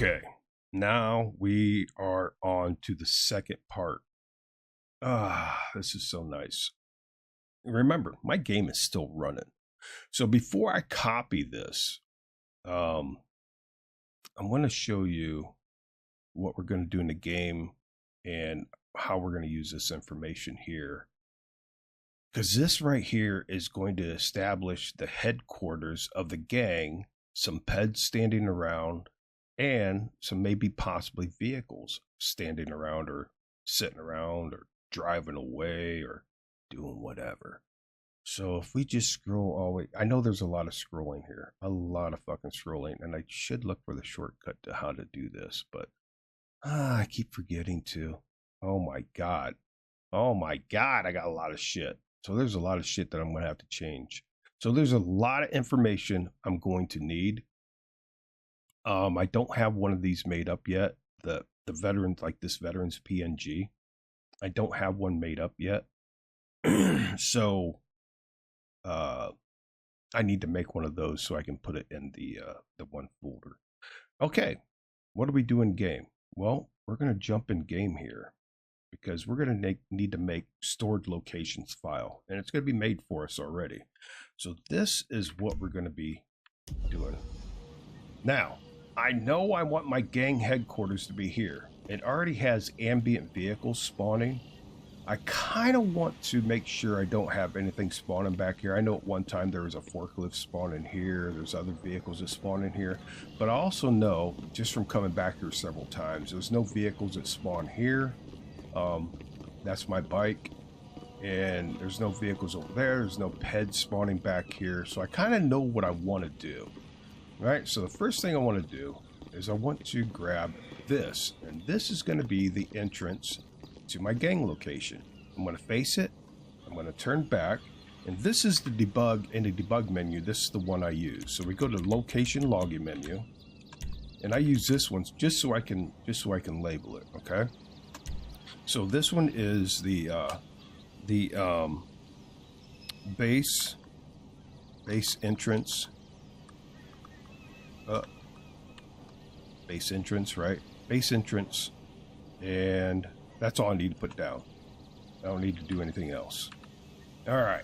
Okay, now we are on to the second part. This is so nice. Remember, my game is still running. So before I copy this, I'm going to show you what we're going to do in the game and how we're going to use this information here. Because this right here is going to establish the headquarters of the gang, some Peds standing around, and some maybe possibly vehicles standing around or sitting around or driving away or doing whatever. So if we just scroll all the way, I know there's a lot of scrolling here, a lot of fucking scrolling, and I should look for the shortcut to how to do this, but I keep forgetting to. Oh my God, I got a lot of shit. So there's a lot of shit that I'm going to have to change. So there's a lot of information I'm going to need. I don't have one of these made up yet. The veterans, like this veterans PNG, I don't have one made up yet. So I need to make one of those so I can put it in the one folder. Okay, what do we do in game? Well, we're going to jump in game here because we're going to need to make stored locations file, and it's going to be made for us already. So this is what we're going to be doing. Now, I know I want my gang headquarters to be here. It already has ambient vehicles spawning. I kind of want to make sure I don't have anything spawning back here. I know at one time there was a forklift spawning here. There's other vehicles that spawn in here. But I also know, just from coming back here several times, there's no vehicles that spawn here. That's my bike. And there's no vehicles over there. There's no Peds spawning back here. So I kind of know what I want to do. All right, so the first thing I want to do is I want to grab this. And this is going to be the entrance to my gang location. I'm going to face it. I'm going to turn back. And this is the debug. In the debug menu, this is the one I use. So we go to the location logging menu. And I use this one just so I can label it, okay? So this one is the base entrance. Base entrance, right? Base entrance, and that's all I need to put down. I don't need to do anything else. All right,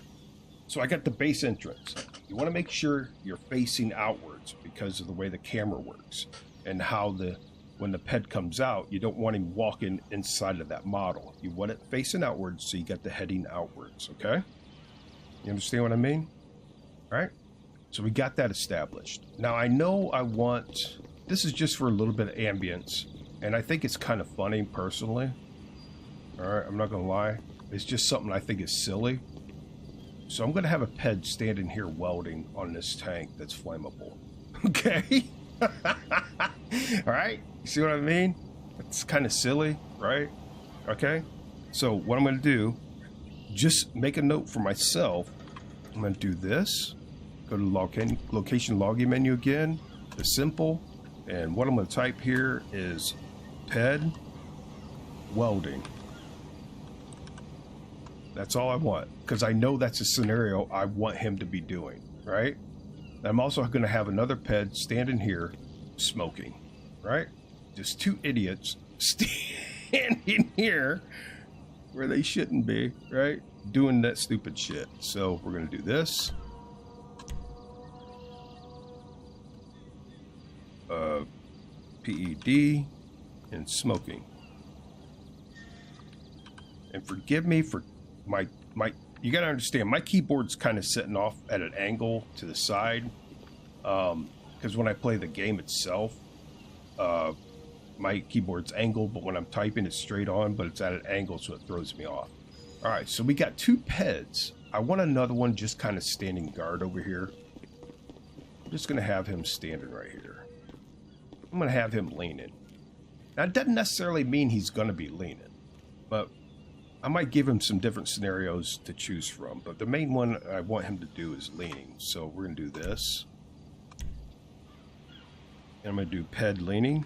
so I got the base entrance. You want to make sure you're facing outwards because of the way the camera works and how when the ped comes out, you don't want him walking inside of that model. You want it facing outwards, so you got the heading outwards, okay? You understand what I mean? All right, so we got that established. Now I know I want, this is just for a little bit of ambience, and I think it's kind of funny personally. All right, I'm not gonna lie. It's just something I think is silly. So I'm gonna have a ped standing here welding on this tank that's flammable. Okay? All right, you see what I mean? It's kind of silly, right? Okay, so what I'm gonna do, just make a note for myself. I'm gonna do this, go to location logging menu again, the simple, and what I'm gonna type here is ped welding. That's all I want, because I know that's a scenario I want him to be doing, right? I'm also going to have another ped standing here smoking, right? Just two idiots standing here where they shouldn't be, right? Doing that stupid shit. So we're going to do this. PED and smoking. And forgive me for my you got to understand, my keyboard's kind of sitting off at an angle to the side, because when I play the game itself, my keyboard's angled, but when I'm typing it's straight on, but it's at an angle, so it throws me off. All right, so we got two peds. I want another one just kind of standing guard over here. I'm just gonna have him standing right here. I'm gonna have him leaning. Now it doesn't necessarily mean he's gonna be leaning, but I might give him some different scenarios to choose from, but the main one I want him to do is leaning. So we're going to do this. And I'm going to do ped leaning.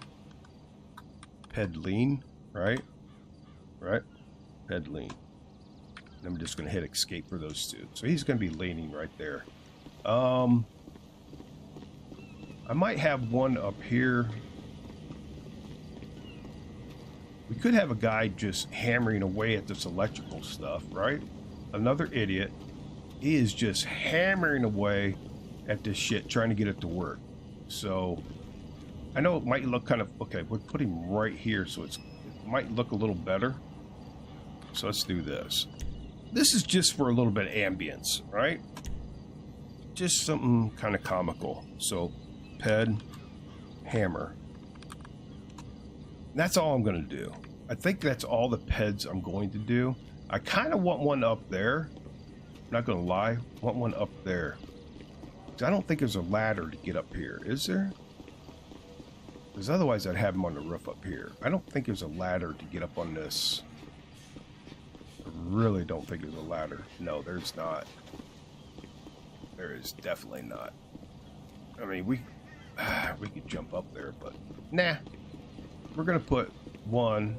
Ped lean, right? Right? Ped lean. And I'm just going to hit escape for those two. So he's going to be leaning right there. I might have one up here We could have a guy just hammering away at this electrical stuff, right? Another idiot. He is just hammering away at this shit, trying to get it to work. So I know it might look kind of, okay, we'll put him right here so it might look a little better. So let's do this. This is just for a little bit of ambience, right? Just something kind of comical. So ped, hammer. That's all I'm going to do. I think that's all the peds I'm going to do. I kind of want one up there. I'm not going to lie. I want one up there. I don't think there's a ladder to get up here. Is there? Because otherwise I'd have him on the roof up here. I don't think there's a ladder to get up on this. I really don't think there's a ladder. No, there's not. There is definitely not. I mean, we could jump up there, but nah. We're going to put one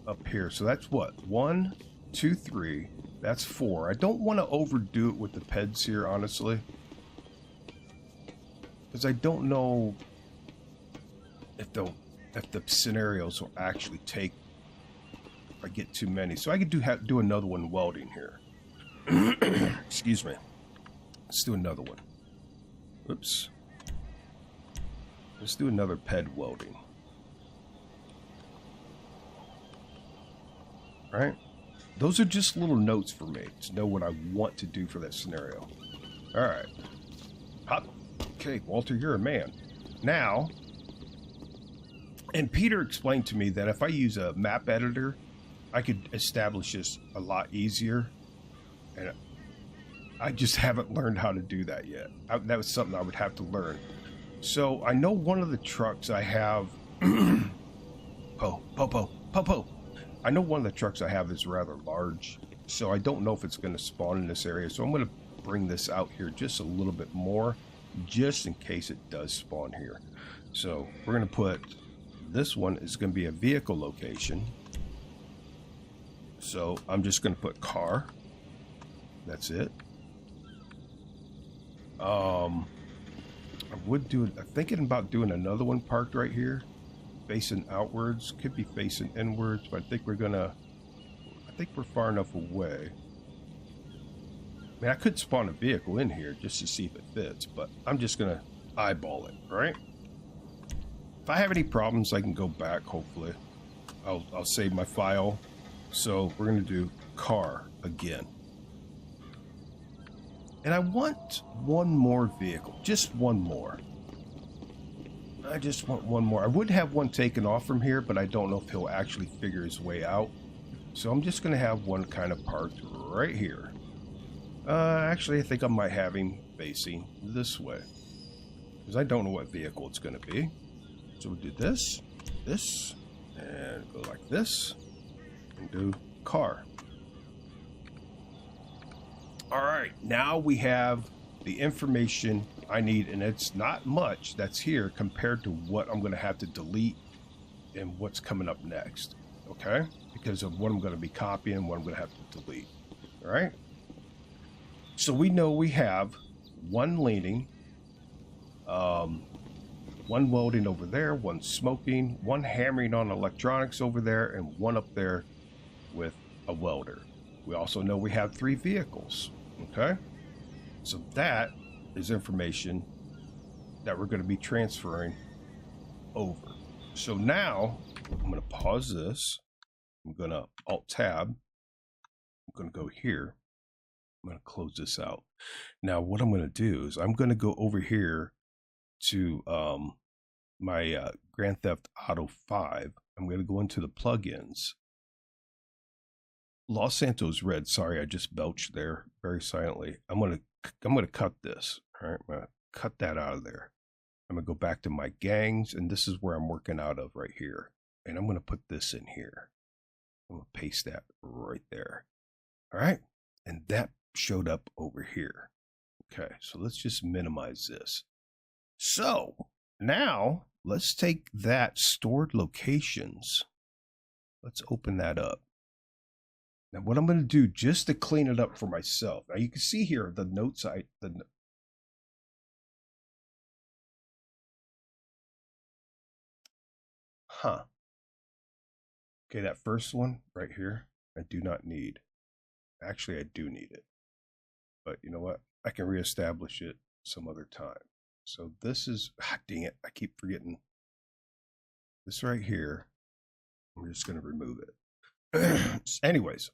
up here. So that's what? 1, 2, 3. That's 4. I don't want to overdo it with the peds here, honestly. Because I don't know if the scenarios will actually take if I get too many. So I could do another one welding here. Excuse me. Let's do another one. Oops. Let's do another ped welding. All right. Those are just little notes for me to know what I want to do for that scenario. All right. Hop. Okay, Walter, you're a man. Now, and Peter explained to me that if I use a map editor, I could establish this a lot easier. And I just haven't learned how to do that yet. That was something I would have to learn. So I know one of the trucks I have... Popo. I know one of the trucks I have is rather large. So I don't know if it's going to spawn in this area. So I'm going to bring this out here just a little bit more, just in case it does spawn here. So we're going to put... This one is going to be a vehicle location. So I'm just going to put car. That's it. I'm thinking about doing another one parked right here, facing outwards. Could be facing inwards, but I think we're far enough away. I mean, I could spawn a vehicle in here just to see if it fits, but I'm just gonna eyeball it, right? If I have any problems, I can go back. Hopefully, I'll save my file. So we're gonna do car again. And I want one more vehicle, just one more. I just want one more. I would have one taken off from here, but I don't know if he'll actually figure his way out. So I'm just going to have one kind of parked right here. Actually, I think I might have him facing this way, because I don't know what vehicle it's going to be. So we'll do this, and go like this, and do car. All right, now we have the information I need, and it's not much that's here compared to what I'm going to have to delete and what's coming up next, okay? Because of what I'm going to be copying, what I'm going to have to delete, all right? So we know we have one leaning, one welding over there, one smoking, one hammering on electronics over there, and one up there with a welder. We also know we have 3 vehicles. Okay, so that is information that we're going to be transferring over. So now I'm going to pause this. I'm going to Alt-Tab. I'm going to go here. I'm going to close this out. Now what I'm going to do is I'm going to go over here to my Grand Theft Auto 5. I'm going to go into the plugins. Los Santos Red. Sorry, I just belched there very silently. I'm gonna cut this. All right, I'm gonna cut that out of there. I'm gonna go back to my gangs, and this is where I'm working out of right here. And I'm gonna put this in here. I'm gonna paste that right there. All right, and that showed up over here. Okay, so let's just minimize this. So now let's take that stored locations. Let's open that up. Now, what I'm going to do just to clean it up for myself. Now, you can see here the notes Okay, that first one right here, I do not need. Actually, I do need it. But you know what? I can reestablish it some other time. So this is, dang it, I keep forgetting. This right here, I'm just going to remove it. Anyways,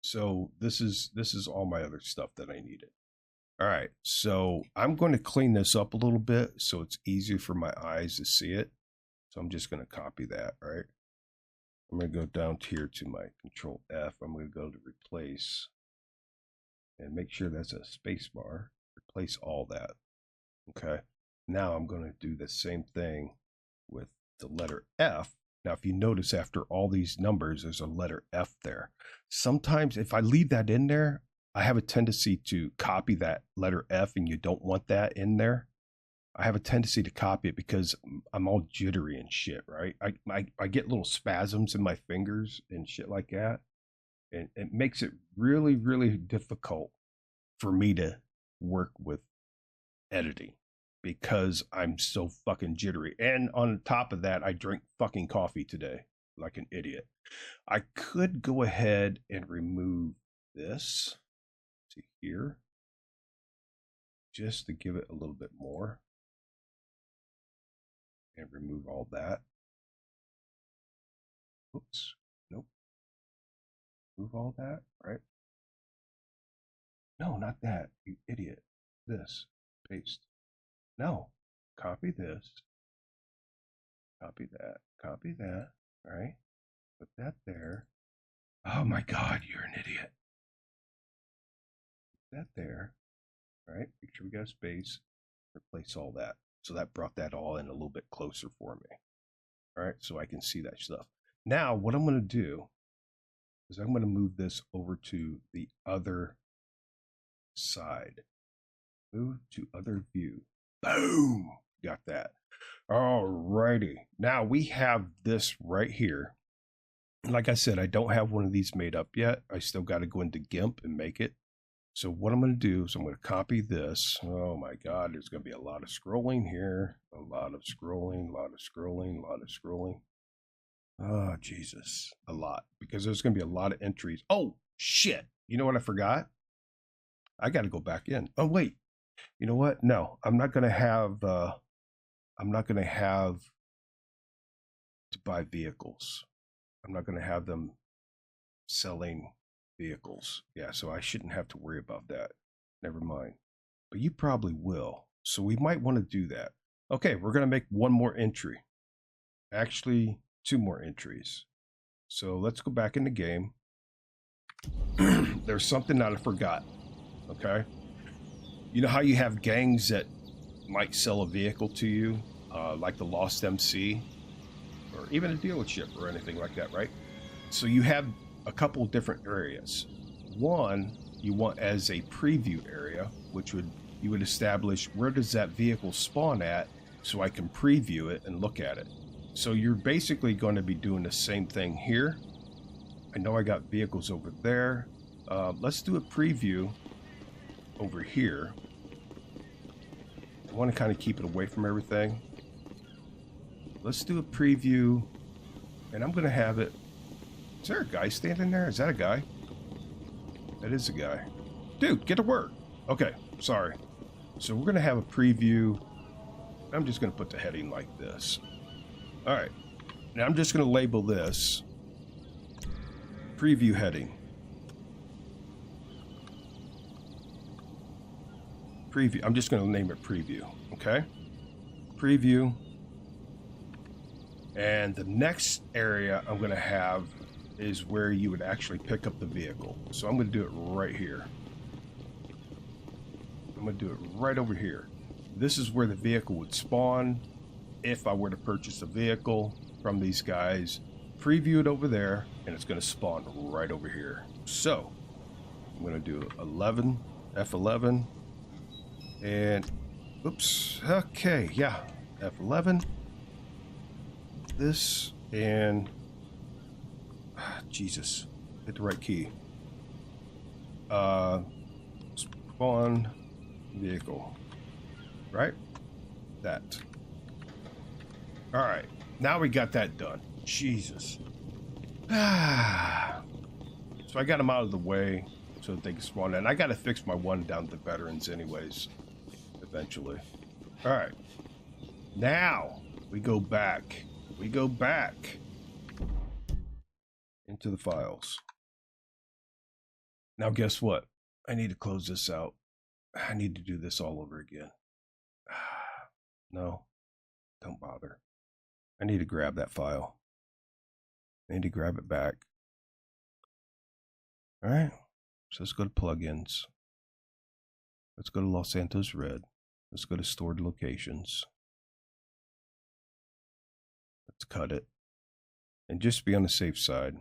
so this is all my other stuff that I needed. All right, so I'm going to clean this up a little bit so it's easy for my eyes to see it. So I'm just going to copy that, right? I'm going to go down here to my Control F. I'm going to go to replace and make sure that's a space bar. Replace all that. Okay. Now I'm going to do the same thing with the letter F. Now, if you notice after all these numbers, there's a letter F there. Sometimes if I leave that in there, I have a tendency to copy that letter F, and you don't want that in there. I have a tendency to copy it because I'm all jittery and shit, right? I get little spasms in my fingers and shit like that. And it makes it really, really difficult for me to work with editing because I'm so fucking jittery. And on top of that, I drink fucking coffee today like an idiot. I could go ahead and remove this to here just to give it a little bit more. And remove all that. Oops. Nope. Remove all that, right? No, not that, you idiot. This. Paste. No. Copy this. Copy that. Copy that. All right. Put that there. Oh my God, you're an idiot. Put that there. All right. Make sure we got a space. Replace all that. So that brought that all in a little bit closer for me. All right, so I can see that stuff. Now, what I'm going to do is I'm going to move this over to the other side. Move to other view. Boom! Got that. All righty. Now we have this right here. Like I said, I don't have one of these made up yet. I still got to go into GIMP and make it. So what I'm going to do is I'm going to copy this. Oh my God, there's going to be a lot of scrolling here. A lot of scrolling, a lot of scrolling, a lot of scrolling. Oh, Jesus. A lot. Because there's going to be a lot of entries. Oh, shit. You know what I forgot? I got to go back in. Oh, wait. You know what? No, I'm not going to have to buy vehicles. I'm not going to have them selling vehicles. Yeah, so I shouldn't have to worry about that. Never mind. But you probably will. So we might want to do that. Okay, we're going to make one more entry. Actually, two more entries. So let's go back in the game. There's something that I forgot. Okay. You know how you have gangs that might sell a vehicle to you, like the Lost MC, or even a dealership or anything like that, right? So you have a couple of different areas. One you want as a preview area, which you would establish where does that vehicle spawn at so I can preview it and look at it. So you're basically going to be doing the same thing here. I know I got vehicles over there. Let's do a preview over here. I want to kind of keep it away from everything. Let's do a preview, and I'm going to have it. Is there a guy standing there? Is that a guy? That is a guy. Dude, get to work. Okay, sorry. So we're going to have a preview. I'm just going to put the heading like this. All right. Now I'm just going to label this preview heading. Preview. I'm just going to name it preview. Okay. Preview. And the next area I'm going to have is where you would actually pick up the vehicle. So I'm going to do it right here. I'm going to do it right over here. This is where the vehicle would spawn if I were to purchase a vehicle from these guys. Preview it over there, and it's going to spawn right over here. So I'm going to do 11, F11, and oops, okay, yeah, F11. This and Jesus, hit the right key. Spawn vehicle, right? That. All right, now we got that done. Jesus. So I got them out of the way so that they can spawn in. I got to fix my one down to veterans anyways, eventually. All right. Now we go back. We go back into the files. Now guess what? I need to close this out. I need to do this all over again. No, don't bother. I need to grab that file. I need to grab it back. All right, so let's go to plugins. Let's go to Los Santos Red. Let's go to stored locations. Let's cut it. And just be on the safe side,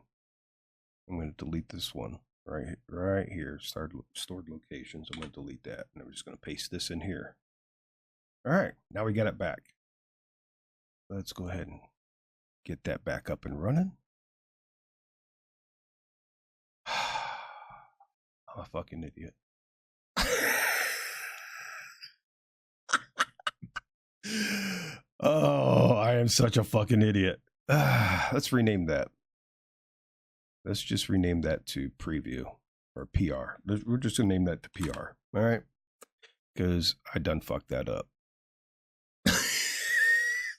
I'm going to delete this one right here. Stored locations. I'm going to delete that. And I'm just going to paste this in here. All right, now we got it back. Let's go ahead and get that back up and running. I'm a fucking idiot. Oh, I am such a fucking idiot. Let's rename that. Let's just rename that to preview or PR. We're just gonna name that to PR. All right, because I done fucked that up.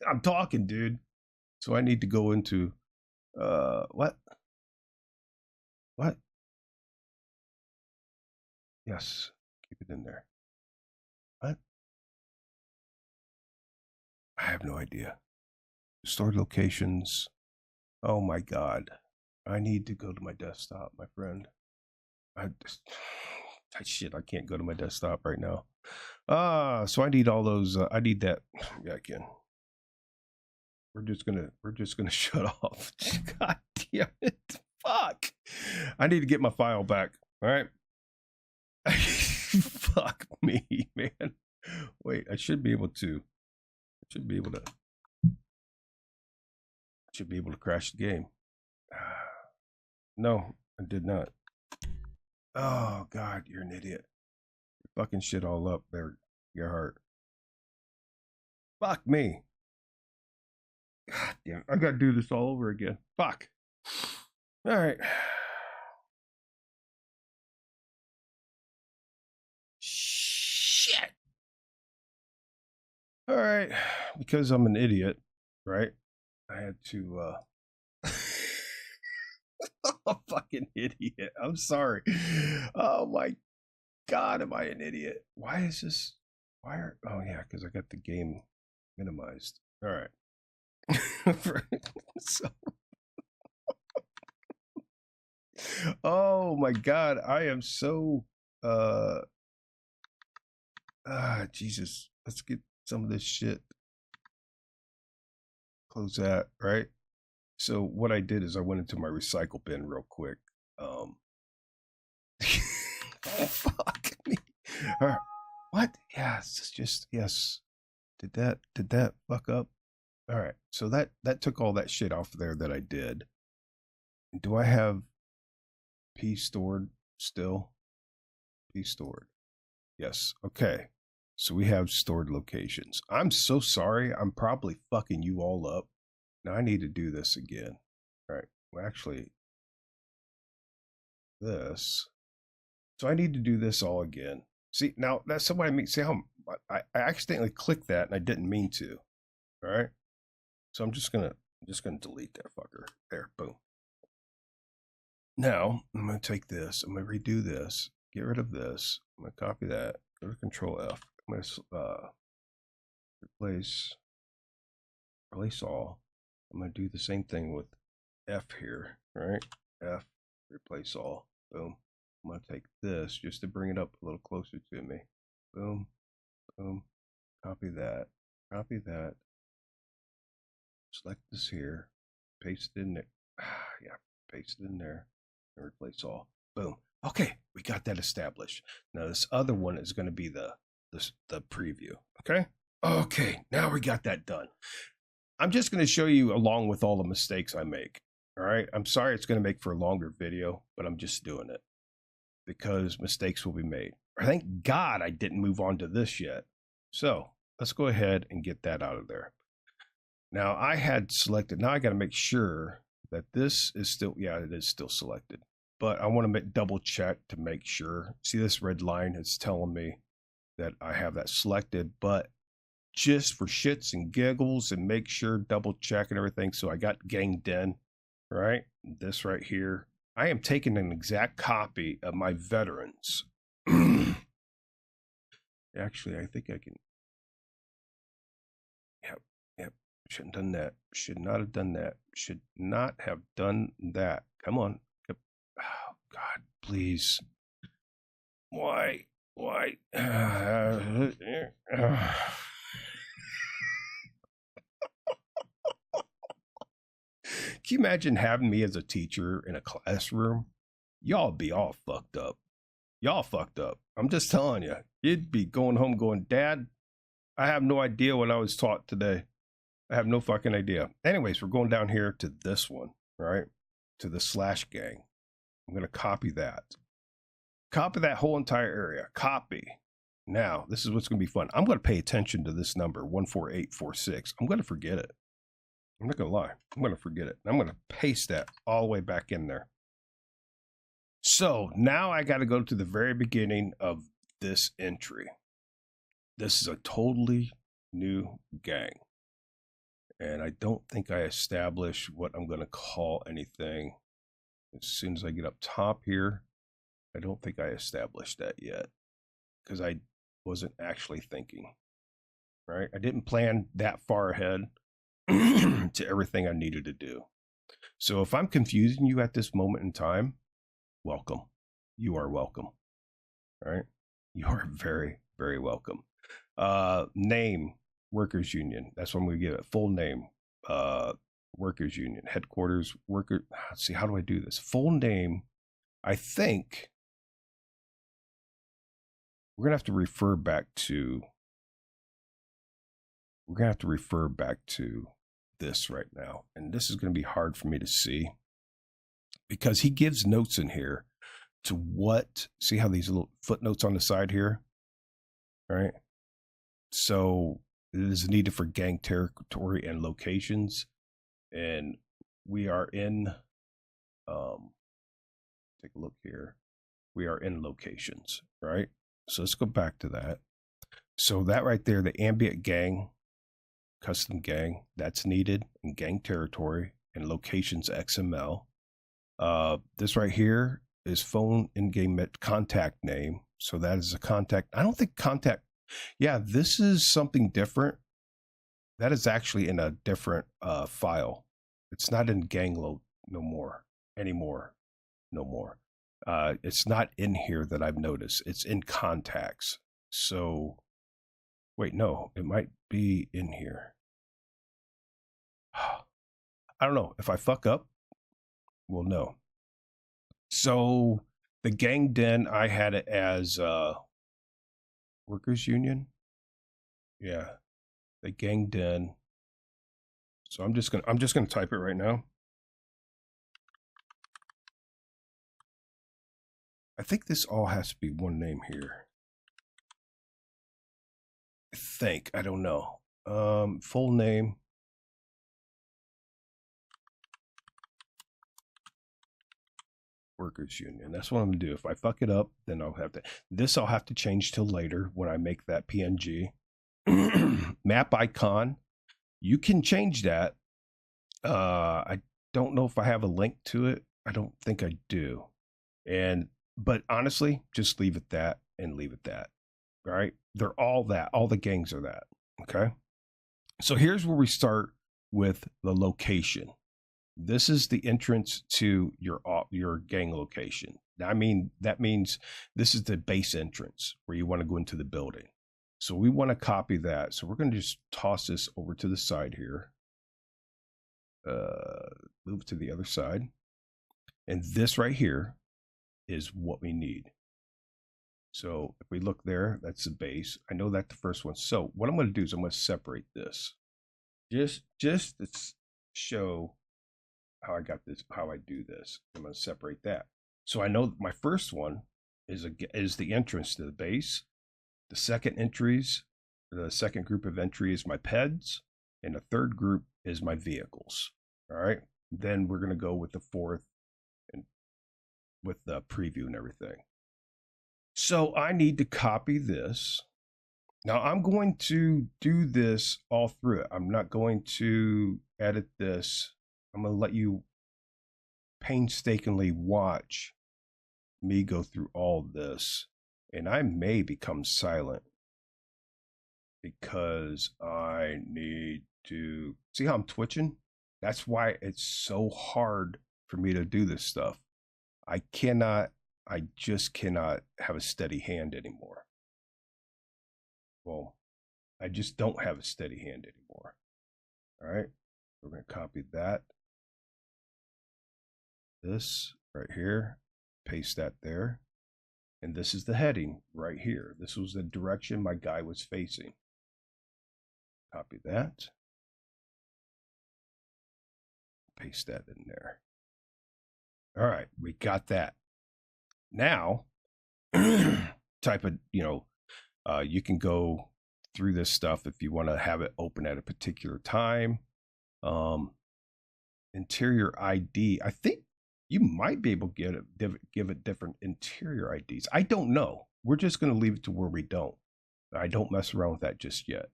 I'm talking, dude. So I need to go into what? Yes, keep it in there. What? I have no idea. Stored locations. Oh my God. I need to go to my desktop, my friend. Shit, I can't go to my desktop right now. So I need all those. I need that. Yeah, I can. We're just gonna shut off. God damn it. Fuck. I need to get my file back. All right. Fuck me, man. Wait, I should be able to crash the game. No, I did not. Oh God, you're an idiot. You're fucking shit all up there, Gerhardt. Fuck me. God damn, I gotta do this all over again. Fuck. All right. Shit. All right, because I'm an idiot, right? I had to I'm a fucking idiot. I'm sorry. Oh my God, am I an idiot? Why is this? Oh yeah, because I got the game minimized. All right. So, oh my God, I am so Jesus. Let's get some of this shit. Close that, right? So what I did is I went into my recycle bin real quick. Fuck me. All right. What? Yes, it's just yes. Did that fuck up? All right. So that took all that shit off there that I did. Do I have P stored still? P stored. Yes. Okay. So we have stored locations. I'm so sorry. I'm probably fucking you all up. Now I need to do this again. All right. Well, actually, this. So I need to do this all again. See, now that's somebody see how I accidentally clicked that and I didn't mean to. All right. So I'm just gonna delete that fucker. There, boom. Now I'm gonna take this. I'm gonna redo this. Get rid of this. I'm gonna copy that. Go to Control F. I'm gonna replace all. I'm gonna do the same thing with F here. All right. F, replace all. Boom. I'm gonna take this just to bring it up a little closer to me. Boom, boom. Copy that. Copy that. Select this here. Paste it in there. Yeah, paste it in there. And replace all. Boom. Okay, we got that established. Now this other one is going to be the preview. Okay. Okay. Now we got that done. I'm just going to show you along with all the mistakes I make. All right. I'm sorry it's going to make for a longer video, but I'm just doing it because mistakes will be made. Thank God I didn't move on to this yet. So let's go ahead and get that out of there. Now I had selected, now I got to make sure that this is still, yeah, it is still selected. But I want to double check to make sure. See this red line? It's telling me that I have that selected, but just for shits and giggles and make sure, double check and everything. So I got ganged in, right? This right here. I am taking an exact copy of my veterans. Actually, I think I can. Yep. Shouldn't have done that. Should not have done that. Should not have done that. Come on. Oh, God, please. Why? Can you imagine having me as a teacher in a classroom? Y'all be all fucked up. Y'all fucked up. I'm just telling you. You'd be going home going, Dad, I have no idea what I was taught today. I have no fucking idea. Anyways, we're going down here to this one, right? To the slash gang. I'm going to copy that. Copy that whole entire area. Copy. Now, this is what's going to be fun. I'm going to pay attention to this number, 14846. I'm going to forget it. I'm not going to lie. I'm going to forget it. I'm going to paste that all the way back in there. So now I got to go to the very beginning of this entry. This is a totally new gang. And I don't think I established what I'm going to call anything. As soon as I get up top here, I don't think I established that yet because I wasn't actually thinking, right? I didn't plan that far ahead to everything I needed to do. So if I'm confusing you at this moment in time, welcome. You are welcome, right? You are very, very welcome. Name, Workers Union. That's when we give it full name. Workers Union, headquarters, worker. Let's see, how do I do this? Full name, I think we're going to have to refer back to, this right now. And this is going to be hard for me to see because he gives notes in here to what, see how these little footnotes on the side here, right? So it is needed for gang territory and locations. And we are in, take a look here. We are in locations, right? So let's go back to that. So that right there, the ambient gang, custom gang, that's needed in gang territory and Locations.xml. This right here is phone in-game contact name. So that is a contact. I don't think contact. Yeah, this is something different. That is actually in a different file. It's not in gang load anymore. It's not in here that I've noticed. It's in contacts. So, wait, no, it might be in here. I don't know. If I fuck up, we'll know. So, the gang den, I had it as Workers Union. Yeah, the gang den. So I'm just gonna type it right now. I think this all has to be one name here. I think, I don't know. Full name. Workers Union. That's what I'm gonna do. If I fuck it up, then I'll have to. This I'll have to change till later when I make that PNG. Map icon. You can change that. I don't know if I have a link to it. I don't think I do. But honestly, just leave it that and leave it that. All right. They're all that. All the gangs are that. Okay. So here's where we start with the location. This is the entrance to your gang location. I mean, that means this is the base entrance where you want to go into the building. So we want to copy that. So we're going to just toss this over to the side here. Move to the other side. And this right here is what we need. So if we look there, that's the base. I know that's the first one. So what I'm going to do is I'm going to separate this. Just to show how I got this, how I do this. I'm going to separate that. So I know my first one is the entrance to the base. The second group of entry is my Peds, and the third group is my vehicles. All right. Then we're going to go with the fourth and with the preview and everything. So I need to copy this. Now I'm going to do this all through it. I'm not going to edit this. I'm going to let you painstakingly watch me go through all this. And I may become silent because I need to see how I'm twitching. That's why it's so hard for me to do this stuff. I just cannot have a steady hand anymore. Well, I just don't have a steady hand anymore. All right, we're going to copy that. This right here, paste that there. And this is the heading right here. This was the direction my guy was facing. Copy that. Paste that in there. All right, we got that. Now, type of, you can go through this stuff if you want to have it open at a particular time. Interior ID, I think you might be able to give it different interior IDs. I don't know. We're just going to leave it to where we don't. I don't mess around with that just yet.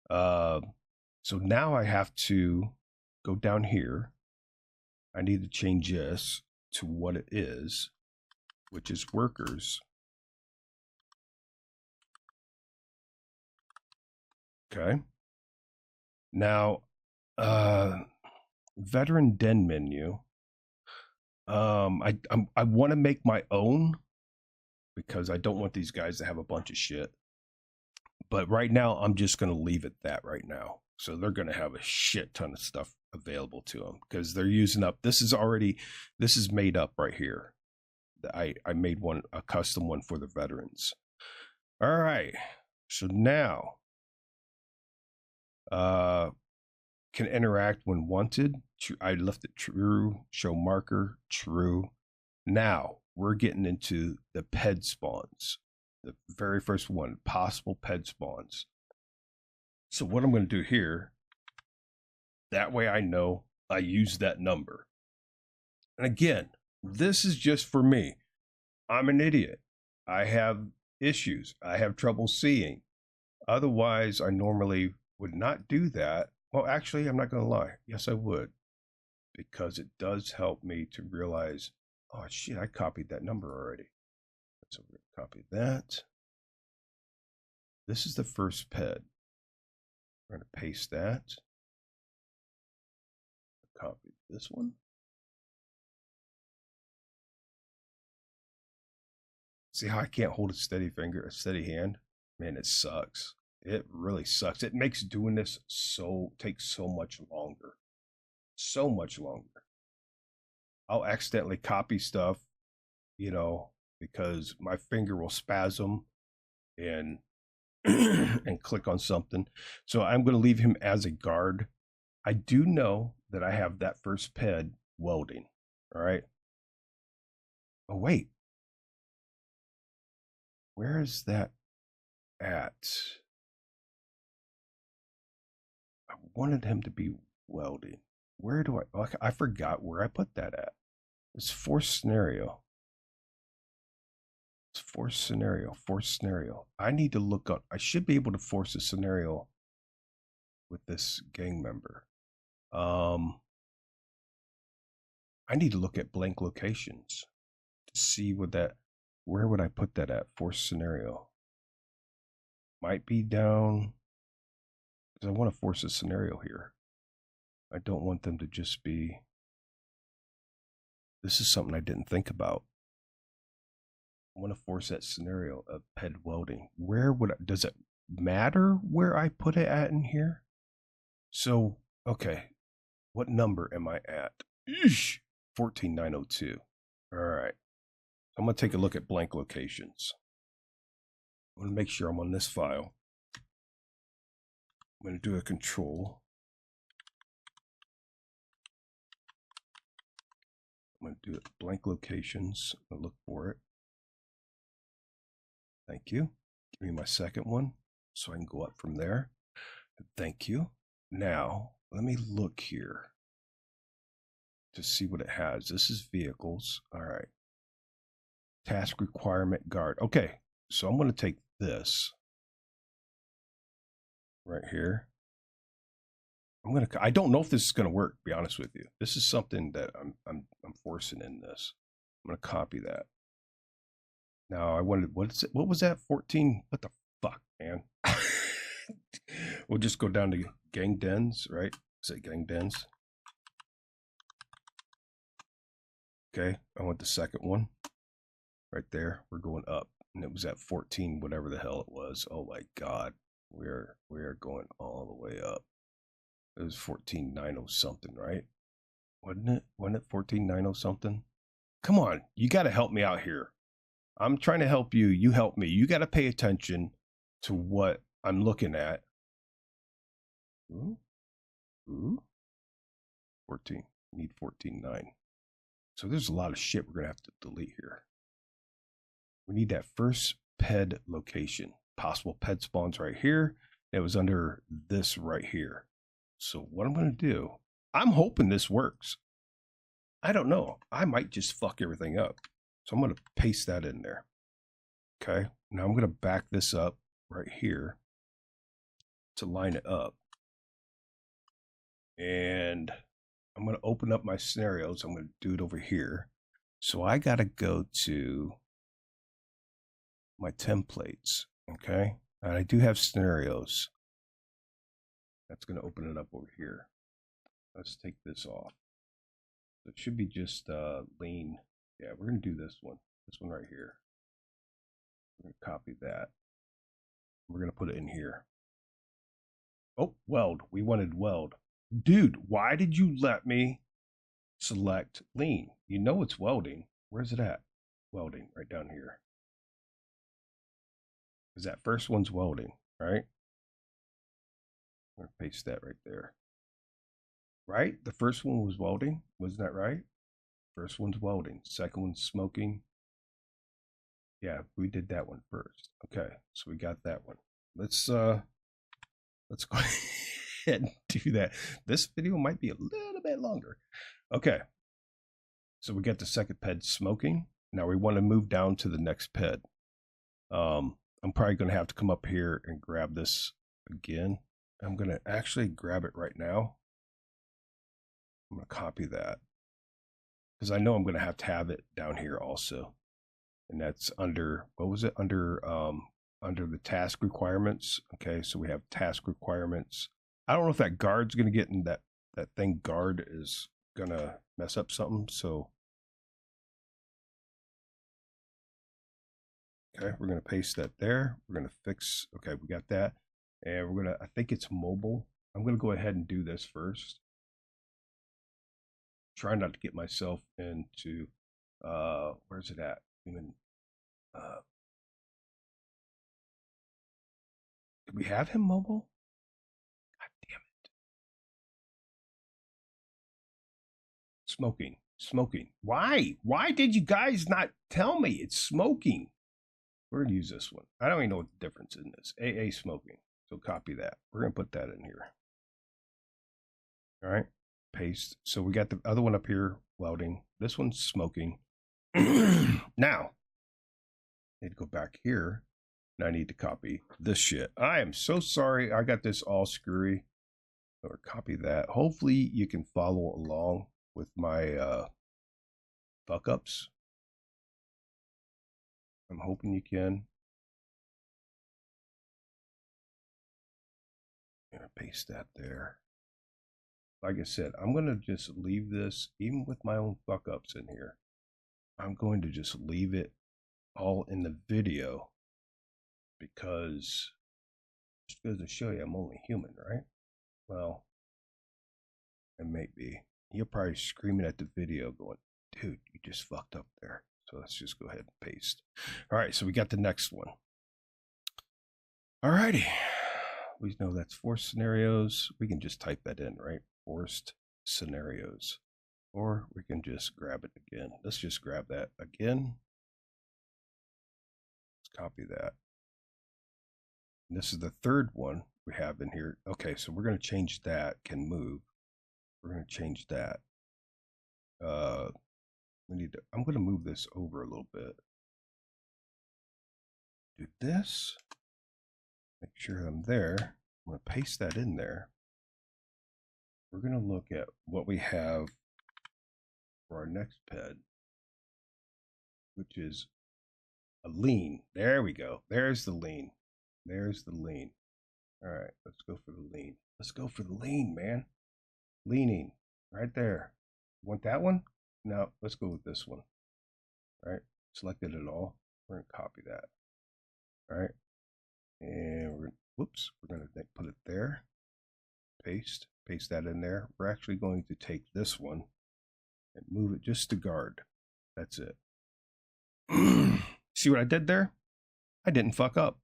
So now I have to go down here. I need to change this to what it is, which is workers. Okay. Now, veteran den menu. I want to make my own because I don't want these guys to have a bunch of shit. But right now, I'm just going to leave it that right now. So they're going to have a shit ton of stuff available to them because they're using up. This is made up right here. I made a custom one for the veterans. All right. So now, can interact when wanted. I left it true. Show marker true. Now we're getting into the ped spawns. The very first one, possible ped spawns. So what I'm going to do here, that way I know I use that number. And again, this is just for me. I'm an idiot. I have issues. I have trouble seeing. Otherwise, I normally would not do that. Well, actually, I'm not going to lie. Yes, I would. Because it does help me to realize, oh, shit, I copied that number already. So we're going to copy that. This is the first ped. We're going to paste that. Copy this one. See how I can't hold a steady hand? Man, it sucks. It really sucks. It makes doing this takes so much longer. So much longer. I'll accidentally copy stuff, because my finger will spasm and and click on something. So I'm going to leave him as a guard. I do know that I have that first ped welding. All right. Oh, wait. Where is that at? I wanted him to be welding. Where do I forgot where I put that at. It's force scenario. It's force scenario. I need to look up. I should be able to force a scenario with this gang member. I need to look at blank locations to see where would I put that at? Force scenario. Might be down, because I want to force a scenario here. I don't want them to just be, this is something I didn't think about. I want to force that scenario of ped welding. Does it matter where I put it at in here? So, okay, what number am I at? 14902. All right. I'm going to take a look at blank locations. I'm going to make sure I'm on this file. I'm going to do a control. I'm going to do it blank locations. I'm going to look for it. Thank you. Give me my second one so I can go up from there. Thank you. Now, let me look here. to see what it has. This is vehicles. All right. Task requirement guard. Okay, so I'm going to take this right here. I don't know if this is going to work, to be honest with you. This is something that I'm forcing in this. I'm going to copy that. Now I wanted, what was that? 14? What the fuck, man? We'll just go down to gang dens, right? Is it gang dens? Okay, I want the second one right there. We're going up, and it was at 14, whatever the hell it was. Oh my god, we're going all the way up. It was 14.90 something, right? Wasn't it? Wasn't it 14.90 something? Come on, you got to help me out here. I'm trying to help you. You help me. You got to pay attention to what I'm looking at. Ooh. 14. We need 14.9. So there's a lot of shit we're going to have to delete here. We need that first ped location. Possible ped spawns right here. It was under this right here. So what I'm going to do, I'm hoping this works. I don't know. I might just fuck everything up. So I'm going to paste that in there. Okay. Now I'm going to back this up right here to line it up. And I'm going to open up my scenarios. I'm going to do it over here. So I got to go to my templates. Okay. And I do have scenarios. That's going to open it up over here. Let's take this off. It should be just lean. Yeah, we're going to do this one right here. We're going to copy that. We're going to put it in here. Oh, weld. We wanted weld. Dude, why did you let me select lean? You know it's welding. Where's it at? Welding, right down here. Because that first one's welding, right? I'm going to paste that right there. Right? The first one was welding. Wasn't that right? First one's welding. Second one's smoking. Yeah, we did that one first. Okay, so we got that one. Let's go ahead and do that. This video might be a little bit longer. Okay. So we got the second ped smoking. Now we want to move down to the next ped. I'm probably going to have to come up here and grab this again. I'm going to actually grab it right now. I'm going to copy that because I know I'm going to have it down here also. And that's under, what was it? Under the task requirements. Okay, so we have task requirements. I don't know if that guard's going to get in that thing guard is going to mess up something. So, okay, we're going to paste that there. We're going to fix, okay, we got that. And we're going to, I think it's mobile. I'm going to go ahead and do this first. Try not to get myself into, where's it at? Even, did we have him mobile? God damn it. Smoking. Why did you guys not tell me it's smoking? We're gonna use this one. I don't even know what the difference in this. AA smoking. So copy that. We're gonna put that in here. All right, paste. So we got the other one up here, welding. This one's smoking. Now, I need to go back here. And I need to copy this shit. I am so sorry. I got this all screwy. Or copy that. Hopefully you can follow along with my fuck ups. I'm hoping you can. I'm gonna paste that there. Like I said, I'm gonna just leave this, even with my own fuck ups in here. I'm going to just leave it all in the video because it goes to show you I'm only human, right? Well, it may be. You're probably screaming at the video going, dude, you just fucked up there. So let's just go ahead and paste. All right, so we got the next one. All righty. We know that's forced scenarios. We can just type that in, right? Forced scenarios. Or we can just grab it again. Let's just grab that again. Let's copy that. And this is the third one we have in here. Okay, so we're going to change that, can move. We're going to change that. I'm going to move this over a little bit. Do this. Make sure I'm there. I'm going to paste that in there. We're going to look at what we have for our next ped, which is a lean. There we go. There's the lean. There's the lean. All right, let's go for the lean. Let's go for the lean, man. Leaning, right there. Want that one? No, let's go with this one. All right, selected it all. We're going to copy that. All right, and we're going to put it there. Paste that in there. We're actually going to take this one and move it just to guard. That's it. See what I did there? I didn't fuck up.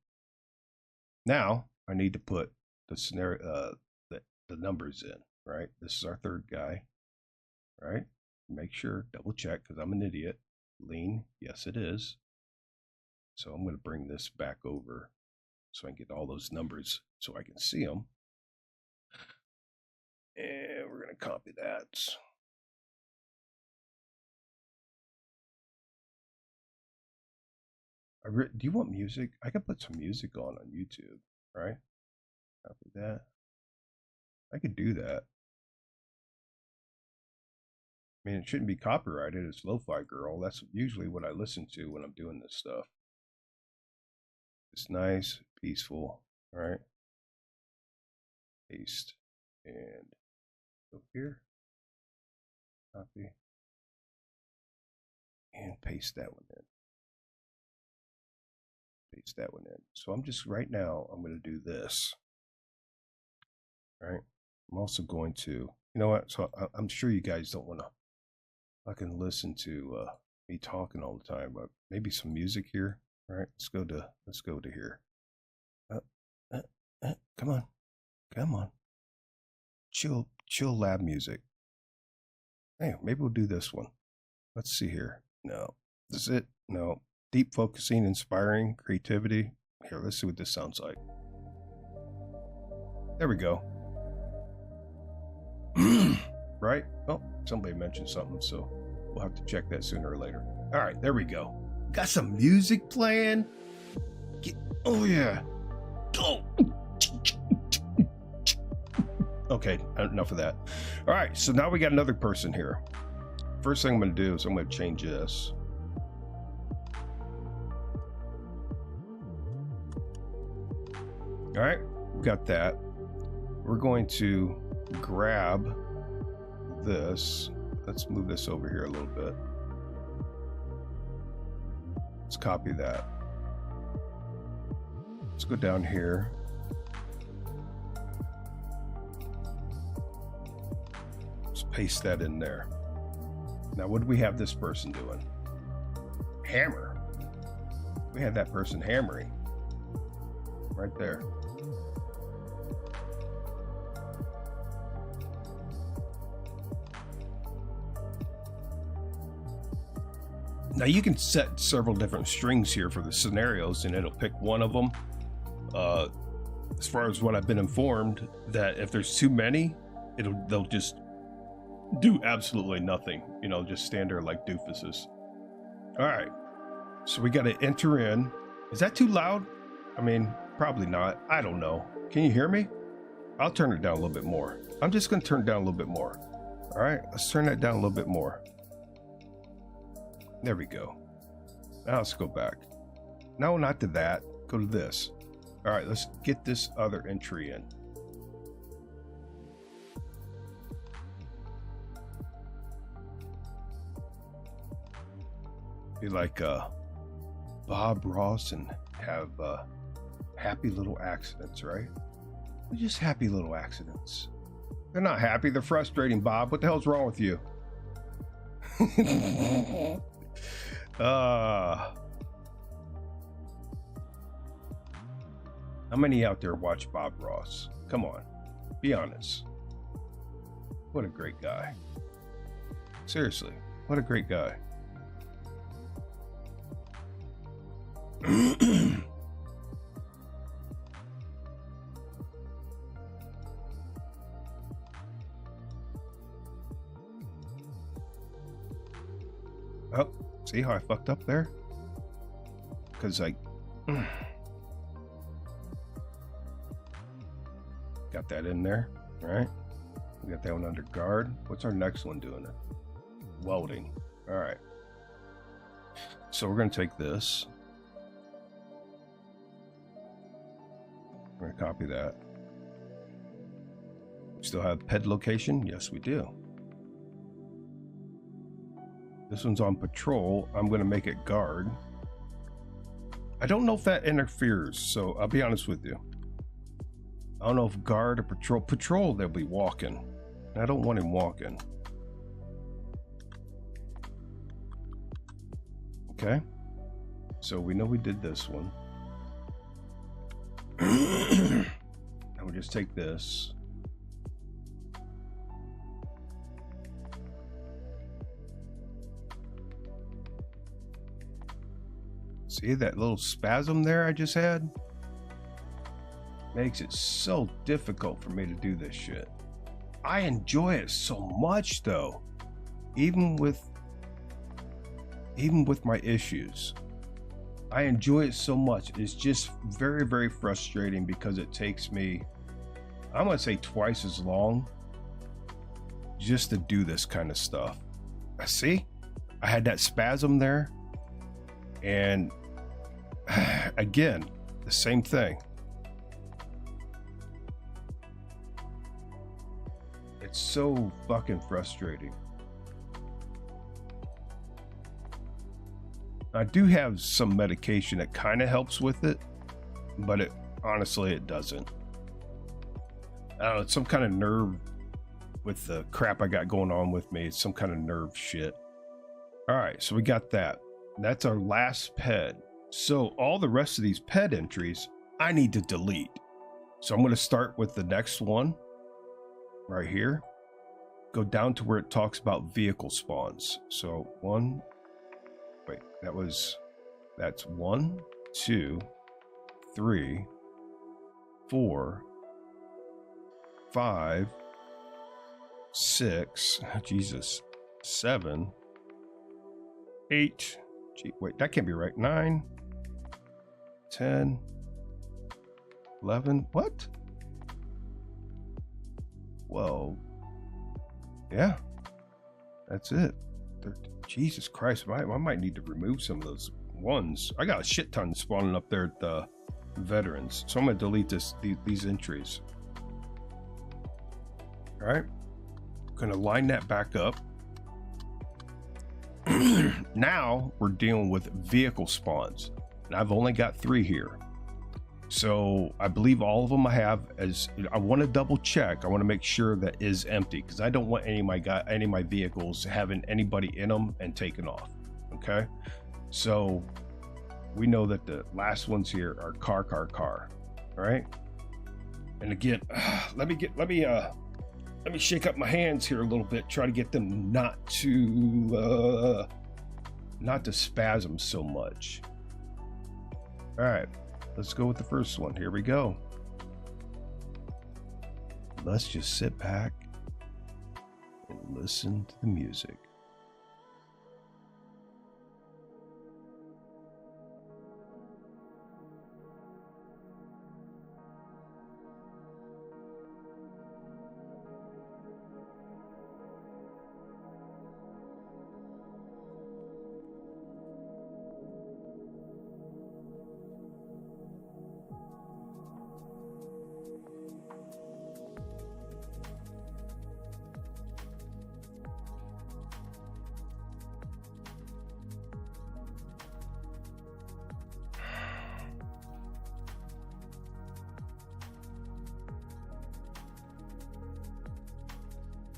Now I need to put the scenario, the numbers in. Right, this is our third guy. Right, make sure, double check, because I'm an idiot. Lean, yes it is. So I'm going to bring this back over so I can get all those numbers so I can see them. And we're going to copy that. Do you want music? I could put some music on YouTube, right? Copy that. I could do that. I mean, it shouldn't be copyrighted. It's Lo-Fi Girl. That's usually what I listen to when I'm doing this stuff. It's nice, peaceful, all right? Paste and go here. Copy. And paste that one in. Paste that one in. So I'm just, right now, I'm going to do this. All right? I'm also going to, you know what? So I'm sure you guys don't want to fucking listen to me talking all the time, but maybe some music here. All right, let's go to here. Come on. Chill lab music. Hey, maybe we'll do this one. Let's see here. No, this is it. No, deep focusing, inspiring, creativity. Here, let's see what this sounds like. There we go. Right? Oh, somebody mentioned something, so we'll have to check that sooner or later. All right, there we go. Got some music playing. Oh yeah. Oh. Okay, enough of that. All right, so now we got another person here. First thing I'm going to do is I'm going to change this. All right, we got that. We're going to grab this. Let's move this over here a little bit. Let's copy that. Let's go down here. Let's paste that in there. Now, what do we have this person doing? Hammer. We had that person hammering. Right there. Now you can set several different strings here for the scenarios and it'll pick one of them. As far as what I've been informed, that if there's too many, they'll just do absolutely nothing. You know, just stand there like doofuses. All right, so we got to enter in. Is that too loud? I mean, probably not. I don't know. Can you hear me? I'll turn it down a little bit more. I'm just going to turn it down a little bit more. All right, let's turn that down a little bit more. There we go. Now let's go back. No, not to that. Go to this. All right, let's get this other entry in. Be like Bob Ross and have happy little accidents, right? They're just happy little accidents. They're not happy. They're frustrating, Bob. What the hell's wrong with you? How many out there watch Bob Ross? Come on, be honest. What a great guy. Seriously, what a great guy. See how I fucked up there? Because I got that in there, right? We got that one under guard. What's our next one doing? Welding. All right. So we're going to take this. We're going to copy that. We still have ped location? Yes, we do. This one's on patrol. I'm going to make it guard. I don't know if that interferes, so I'll be honest with you. I don't know if guard or patrol. Patrol, they'll be walking. I don't want him walking. Okay. So we know we did this one. And we'll just take this. See that little spasm there I just had? Makes it so difficult for me to do this shit. I enjoy it so much though. Even with my issues. I enjoy it so much. It's just very, very frustrating because it takes me, I'm gonna say twice as long just to do this kind of stuff. See? I had that spasm there. And again, the same thing. It's so fucking frustrating. I do have some medication that kind of helps with it, but it honestly, it doesn't. I don't know, it's some kind of nerve with the crap I got going on with me. It's some kind of nerve shit. All right, so we got that. That's our last ped. So all the rest of these ped entries, I need to delete. So I'm going to start with the next one right here. Go down to where it talks about vehicle spawns. So that's 1, 2, 3, 4, 5, 6, Jesus, 7, 8, gee, wait, that can't be right, 9, 10, 11, what? 12, yeah, that's it. 13. Jesus Christ, I might need to remove some of those ones. I got a shit ton spawning up there at the veterans, so I'm gonna delete these entries. All right, gonna line that back up. Now we're dealing with vehicle spawns, and I've only got 3 here. So I believe all of them I have as, I want to double check. I want to make sure that is empty because I don't want any of my vehicles having anybody in them and taken off. Okay, so we know that the last ones here are car. All right, and again, let me shake up my hands here a little bit. Try to get them not to spasm so much. All right. Let's go with the first one. Here we go. Let's just sit back and listen to the music.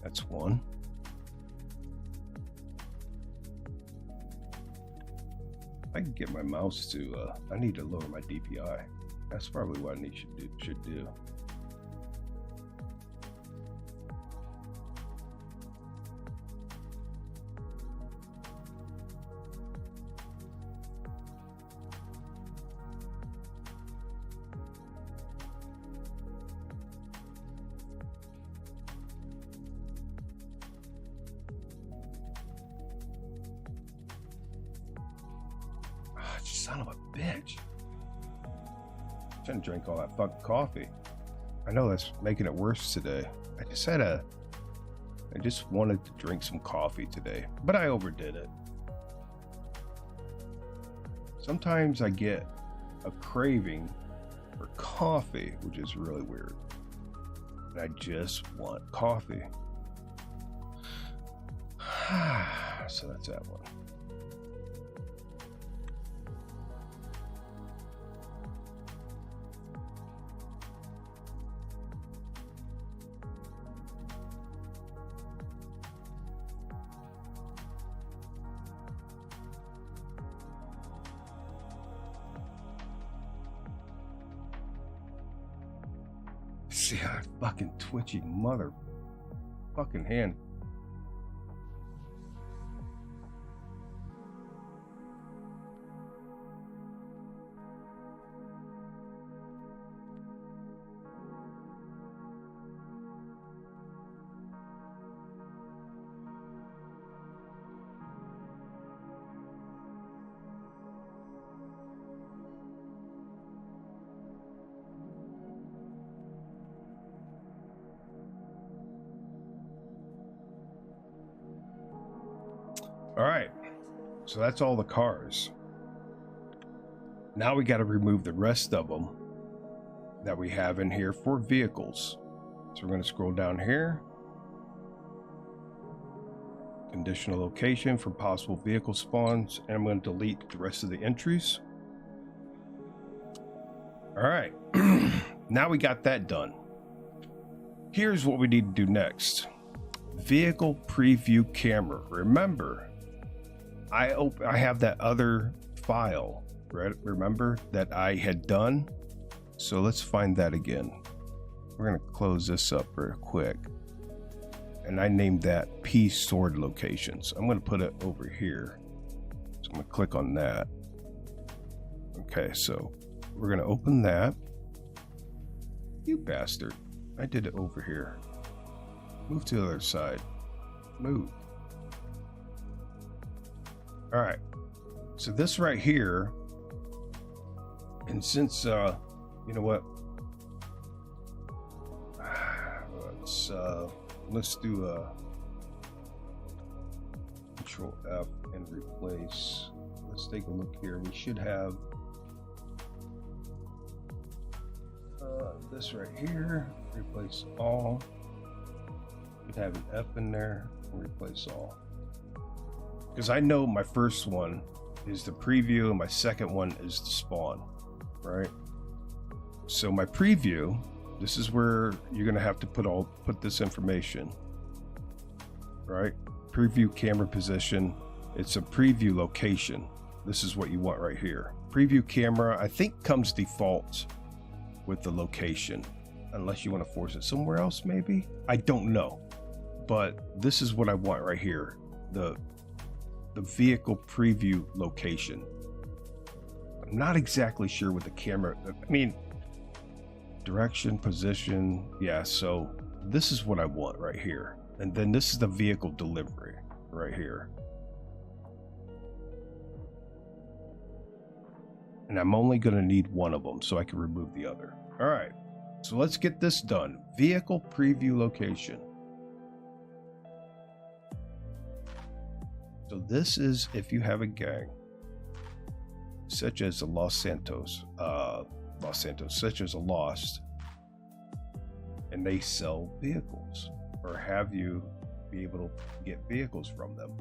That's one. I can get my mouse to, I need to lower my DPI. That's probably what I should do. Son of a bitch. Shouldn't drink all that fucking coffee. I know that's making it worse today. I just wanted to drink some coffee today, but I overdid it. Sometimes I get a craving for coffee, which is really weird. And I just want coffee. So that's that one. See that fucking twitchy mother fucking hand. All right, so that's all the cars. Now we got to remove the rest of them that we have in here for vehicles. So we're going to scroll down here. Conditional location for possible vehicle spawns. And I'm going to delete the rest of the entries. All right, now we got that done. Here's what we need to do next. Vehicle preview camera. Remember, I have that other file, right? Remember that I had done? So let's find that again. We're going to close this up real quick. And I named that P stored locations. I'm going to put it over here. So I'm going to click on that. Okay, so we're going to open that. You bastard. I did it over here. Move to the other side. Move. All right, so this right here, and since you know what, let's do Control F and replace. Let's take a look here. We should have this right here. Replace all. We'd have an F in there. And replace all. Because I know my first one is the preview and my second one is the spawn, right? So my preview, this is where you're gonna have to put this information, right? Preview camera position. It's a preview location. This is what you want right here. Preview camera, I think comes default with the location, unless you want to force it somewhere else, maybe. I don't know, but this is what I want right here. The vehicle preview location. I'm not exactly sure what the camera, I mean, direction, position. Yeah, so this is what I want right here. And then this is the vehicle delivery right here. And I'm only going to need one of them so I can remove the other. All right, so let's get this done. Vehicle preview location. So this is if you have a gang, such as the Santos, such as a Lost, and they sell vehicles, or have you be able to get vehicles from them.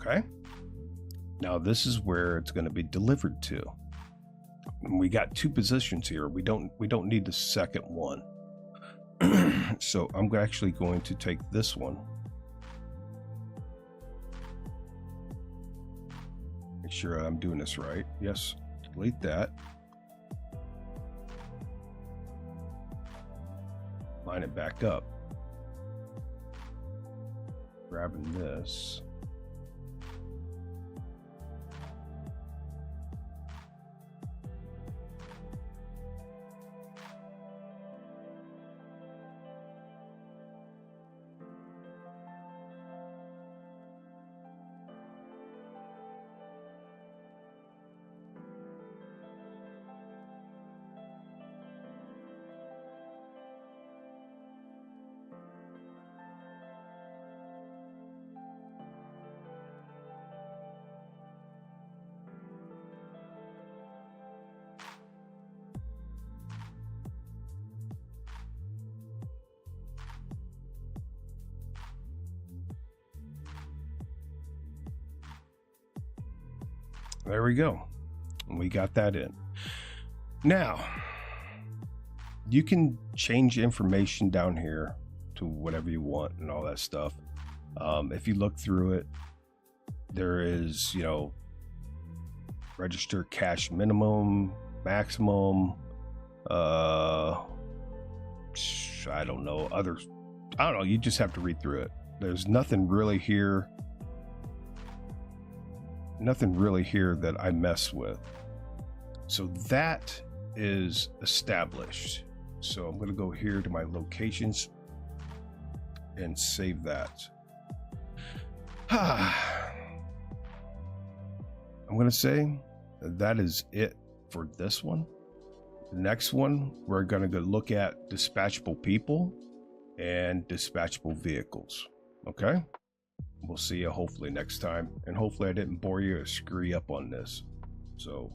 Okay, now this is where it's going to be delivered to. And we got two positions here. We don't need the second one. So I'm actually going to take this one Make sure I'm doing this right. Yes, delete that. Line it back up. Grabbing this. There we go. We got that in. Now, you can change information down here to whatever you want and all that stuff. If you look through it, there is, you know, register cash minimum, maximum, I don't know, others. I don't know. You just have to read through it. There's nothing really here. Nothing really here that I mess with. So that is established. So I'm going to go here to my locations and save that. I'm going to say that is it for this one. The next one, we're going to go look at dispatchable people and dispatchable vehicles. Okay? We'll see you hopefully next time. And hopefully I didn't bore you or screw you up on this. So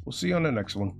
we'll see you on the next one.